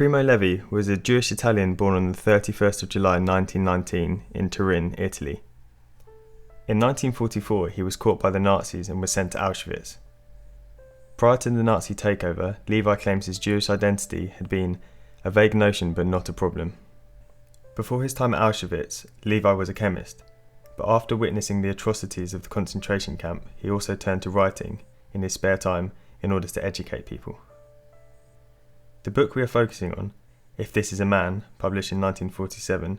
Primo Levi was a Jewish Italian born on the 31st of July 1919 in Turin, Italy. In 1944, he was caught by the Nazis and was sent to Auschwitz. Prior to the Nazi takeover, Levi claims his Jewish identity had been a vague notion but not a problem. Before his time at Auschwitz, Levi was a chemist, but after witnessing the atrocities of the concentration camp, he also turned to writing in his spare time in order to educate people. The book we are focusing on, If This Is a Man, published in 1947,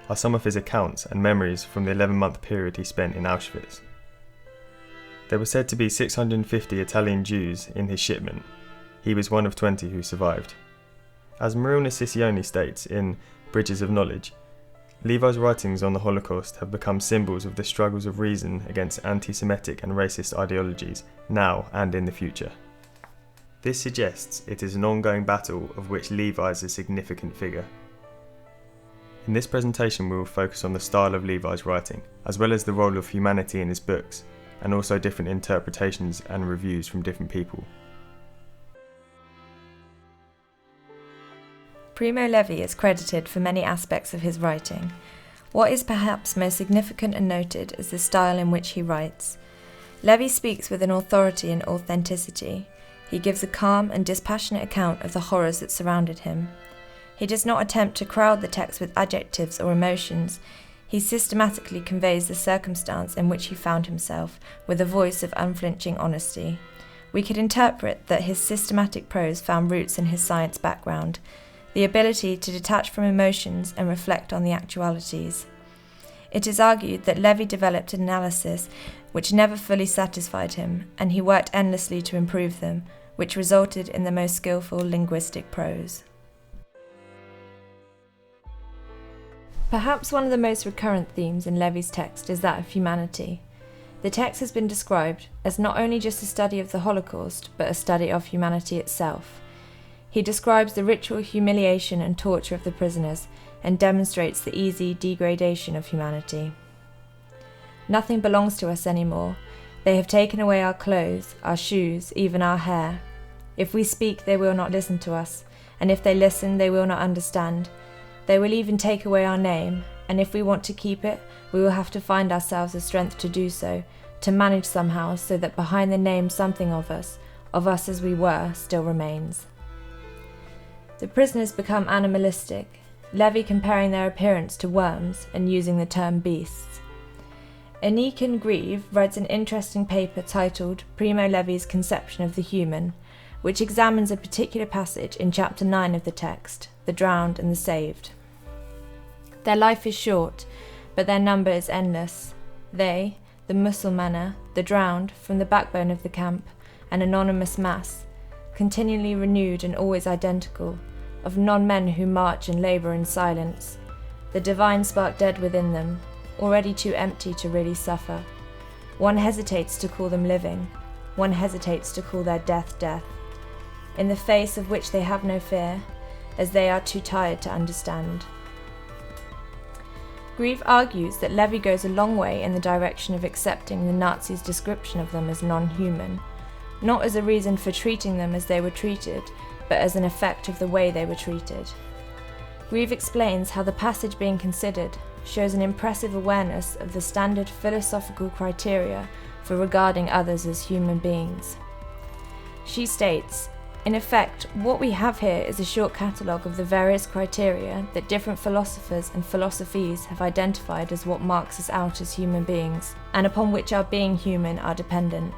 are some of his accounts and memories from the 11-month period he spent in Auschwitz. There were said to be 650 Italian Jews in his shipment. He was one of 20 who survived. As Marina Siccioni states in Bridges of Knowledge, Levi's writings on the Holocaust have become symbols of the struggles of reason against anti-Semitic and racist ideologies, now and in the future. This suggests it is an ongoing battle of which Levi is a significant figure. In this presentation we will focus on the style of Levi's writing, as well as the role of humanity in his books, and also different interpretations and reviews from different people. Primo Levi is credited for many aspects of his writing. What is perhaps most significant and noted is the style in which he writes. Levi speaks with an authority and authenticity. He gives a calm and dispassionate account of the horrors that surrounded him. He does not attempt to crowd the text with adjectives or emotions. He systematically conveys the circumstance in which he found himself with a voice of unflinching honesty. We could interpret that his systematic prose found roots in his science background, the ability to detach from emotions and reflect on the actualities. It is argued that Levi developed an analysis which never fully satisfied him, and he worked endlessly to improve them, which resulted in the most skillful linguistic prose. Perhaps one of the most recurrent themes in Levi's text is that of humanity. The text has been described as not only just a study of the Holocaust, but a study of humanity itself. He describes the ritual humiliation and torture of the prisoners and demonstrates the easy degradation of humanity. Nothing belongs to us anymore. They have taken away our clothes, our shoes, even our hair. If we speak, they will not listen to us, and if they listen, they will not understand. They will even take away our name, and if we want to keep it, we will have to find ourselves the strength to do so, to manage somehow so that behind the name something of us as we were, still remains. The prisoners become animalistic, Levi comparing their appearance to worms and using the term beasts. Aniken Grieve writes an interesting paper titled Primo Levi's Conception of the Human, which examines a particular passage in chapter 9 of the text, the drowned and the saved. Their life is short, but their number is endless. They, the Musulmaner, the drowned, from the backbone of the camp, an anonymous mass, continually renewed and always identical, of non-men who march and labour in silence, the divine spark dead within them, already too empty to really suffer. One hesitates to call them living, one hesitates to call their death death, in the face of which they have no fear, as they are too tired to understand. Grieve argues that Levi goes a long way in the direction of accepting the Nazis' description of them as non-human, not as a reason for treating them as they were treated, but as an effect of the way they were treated. Grieve explains how the passage being considered shows an impressive awareness of the standard philosophical criteria for regarding others as human beings. She states, in effect, what we have here is a short catalogue of the various criteria that different philosophers and philosophies have identified as what marks us out as human beings, and upon which our being human are dependent.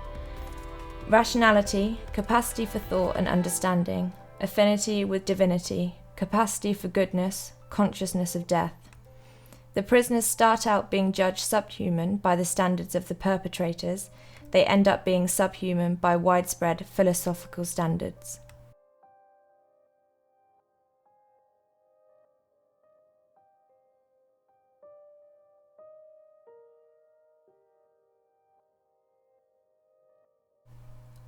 Rationality, capacity for thought and understanding, affinity with divinity, capacity for goodness, consciousness of death. The prisoners start out being judged subhuman by the standards of the perpetrators. They end up being subhuman by widespread philosophical standards.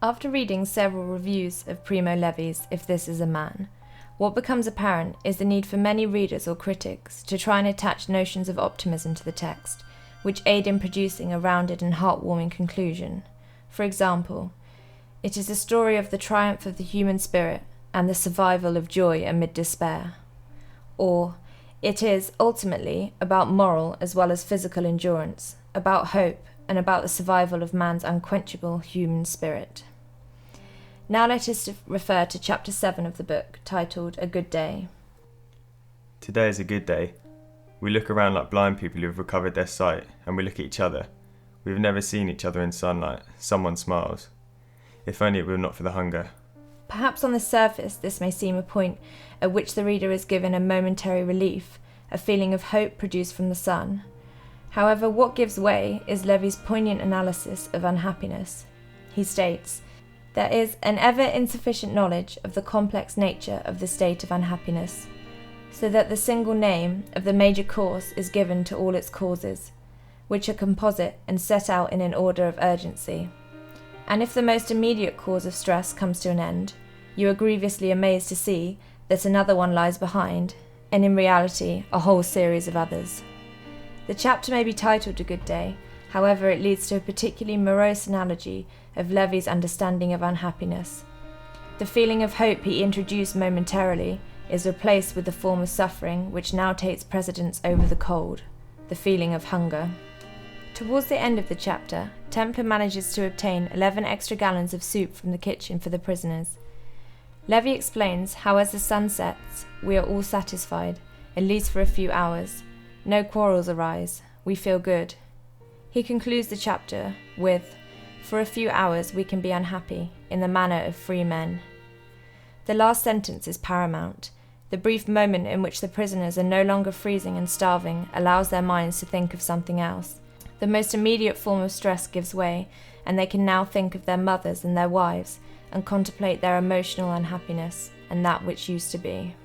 After reading several reviews of Primo Levi's If This Is a Man, what becomes apparent is the need for many readers or critics to try and attach notions of optimism to the text, which aid in producing a rounded and heartwarming conclusion. For example, it is a story of the triumph of the human spirit, and the survival of joy amid despair. Or, it is, ultimately, about moral as well as physical endurance, about hope, and about the survival of man's unquenchable human spirit. Now let us refer to chapter 7 of the book, titled A Good Day. Today is a good day. We look around like blind people who have recovered their sight, and we look at each other. We have never seen each other in sunlight. Someone smiles. If only it were not for the hunger. Perhaps on the surface this may seem a point at which the reader is given a momentary relief, a feeling of hope produced from the sun. However, what gives way is Levi's poignant analysis of unhappiness. He states, "There is an ever insufficient knowledge of the complex nature of the state of unhappiness, so that the single name of the major cause is given to all its causes, which are composite and set out in an order of urgency. And if the most immediate cause of stress comes to an end, you are grievously amazed to see that another one lies behind, and in reality a whole series of others." The chapter may be titled A Good Day, however it leads to a particularly morose analogy of Levi's understanding of unhappiness. The feeling of hope he introduced momentarily is replaced with the form of suffering which now takes precedence over the cold, the feeling of hunger. Towards the end of the chapter, Templar manages to obtain 11 extra gallons of soup from the kitchen for the prisoners. Levi explains how as the sun sets, we are all satisfied, at least for a few hours. No quarrels arise. We feel good. He concludes the chapter with, "For a few hours we can be unhappy, in the manner of free men." The last sentence is paramount. The brief moment in which the prisoners are no longer freezing and starving allows their minds to think of something else. The most immediate form of stress gives way, and they can now think of their mothers and their wives, and contemplate their emotional unhappiness, and that which used to be.